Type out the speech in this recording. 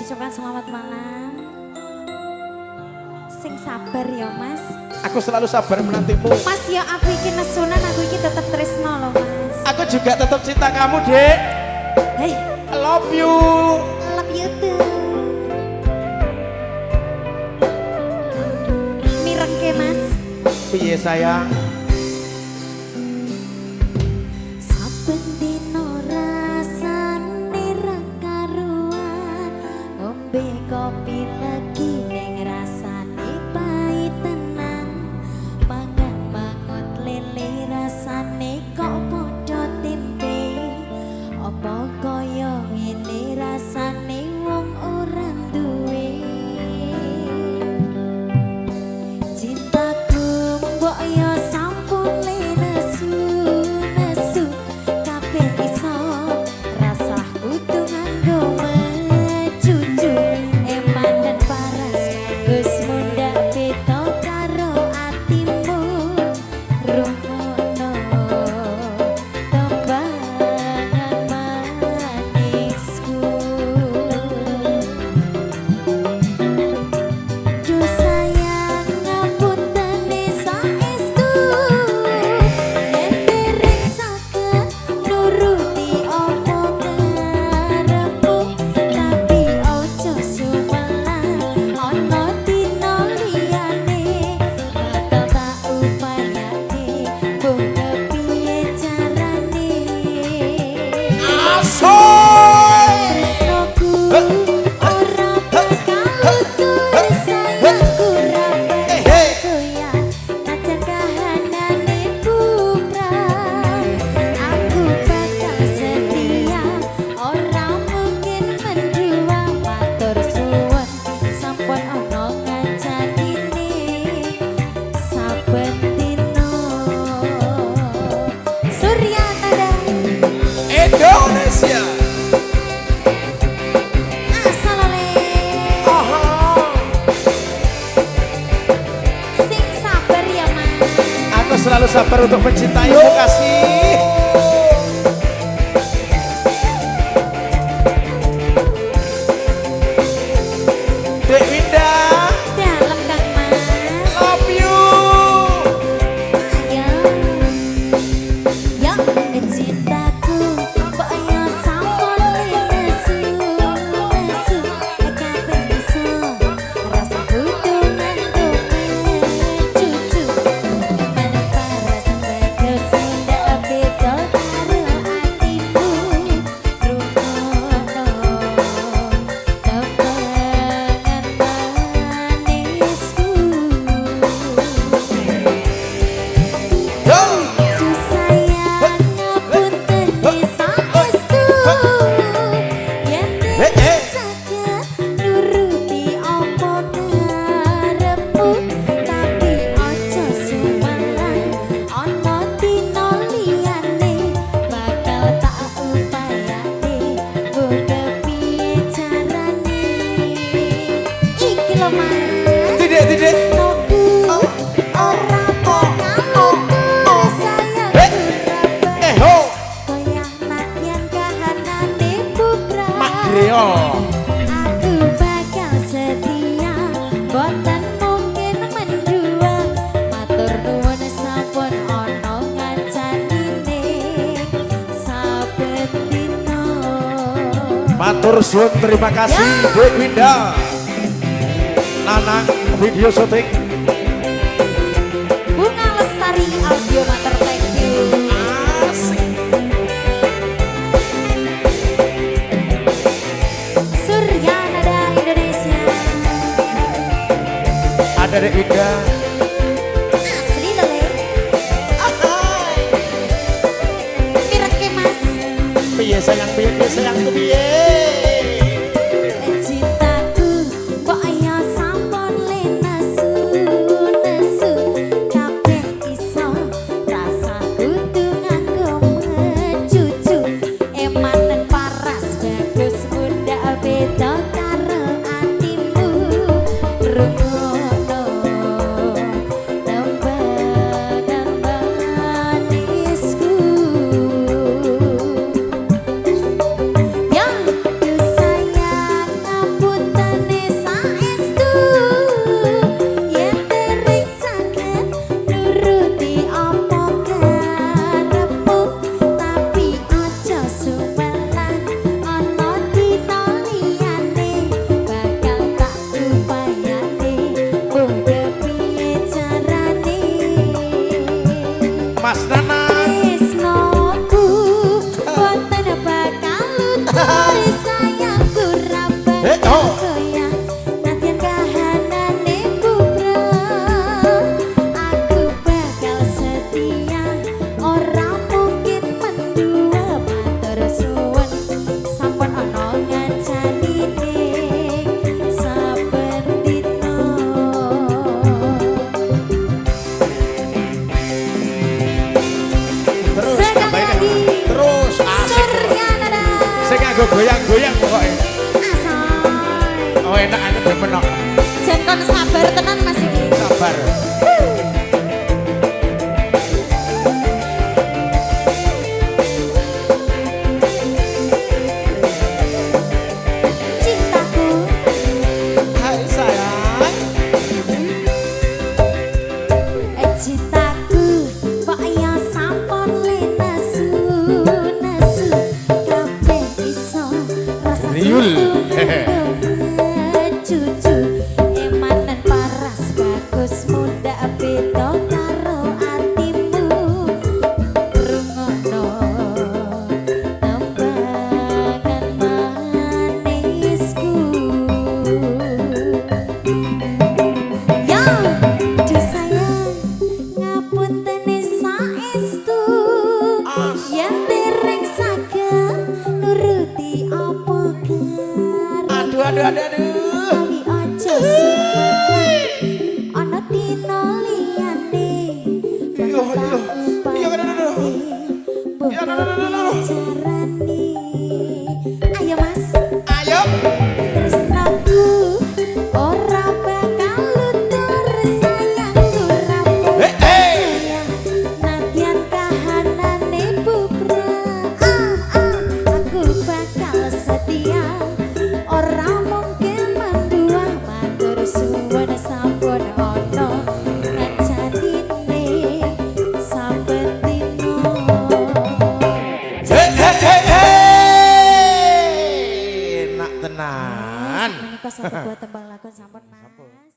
ucapkan selamat malam. Sing sabar ya Mas. Aku selalu sabar menantimu. Mas ya aku iki nesunan, aku iki tetep tresno loh Mas. Aku juga tetap cinta kamu, Dek. Hey, I love you. I love you too. Mireng ke Mas. Piye sayang? Saben dino rasane ra karuan, ngombe kopi lagi ning rasane pahit tenan, mangan mangut lele rasane kok padha tempe, apa kaya ngene rasane wong ora duwe. Cintaku mbok yo sampun nesu nesu kabeh iso rasah kudu nganggo mecucu eman dan paras bagus munda beda karo atimu rumono tembangan manisku. Duh sayang ngapuntene saestu yen dereng saged nuruti apa karepmu, tapi ojo sumelang ana dina liyane bakal tak upayake mbuh kepiye carane. Tresnoku ora bakal luntur, sayangku ora bakal goyah najan kahanane bubrah. Aku bakal setia, ora mungkin mendua. Matur suwun sampun ana kancanine saben dina. Surya Nada Indonesia. Asalale Aha. sing sabar ya Mas. Aku selalu sabar untuk mencintaimu, kasih. Dek Winda, Dalam Kang Mas. love you. Ya, ya, cintaku, mbok yo sampun nesu nesu kabeh iso rasa kudu nganggo mecucu eman paras bagus ndak beda karo atimu rumono tembangan manisku. Yo. Duh sayang ngapunten saestu yen dereng saged nuruti apa karepmu, tapi ojo sumelang ana dina liyane bakal tak upayake mbuh kepiye carane. Iki lho Mas. Tidak, tidak. Tresnoku ora bakal luntur, sayangku ora Ho. koyah nadyan kahanane bubrah. Mak Greo. Aku bakal setia, boten mungkin mendua. Matur nuwun sampun ana ngancanine saben dina. Matur suwun, terima kasih, Dek Winda. Nanang video syuting. Bunga Lestari Audio Mater, thank you. Asik. Surya Nada Indonesia. Ada Dek Winda. Asli lele. Mireng ke Mas. Piye sayang, piye sayangku, piye. Cintaku mbok yo sampun nesu nesu kabeh iso rasa kudu nganggo mecucu eman dan paras bagus munda beda karo atimu rumono tembangan manisku. Ya terus Sekali tambahin lagi. terus asik Surya nada. saya nganggo goyang-goyang pokoknya Asoy. oh enak aku demen kok Jan kon sabar tenan Mas iki. sabar Cintaku. hai sayang Cintaku kok ya sampun le nesu nesu kabeh iso rasa Riul. cucu emanan paras bagus muda beda karo atimu rungono tembangan manisku yo duh sayang ngapunten saestu yen dereng saged nuruti apa karo aduh Awi aja sumpah ana dina liyane Iya, iya. Iya, aduh. Iya, aduh. Carane ayo Mas ayo tresnaku ora bakal luntur sayangku ora sayang nadyan kahanane bubrah aku bakal setia ora mungkin membuang matur suwun sampun ana ngajanine saben dina enak tenan menika satu buat tembang lakon sampun Mas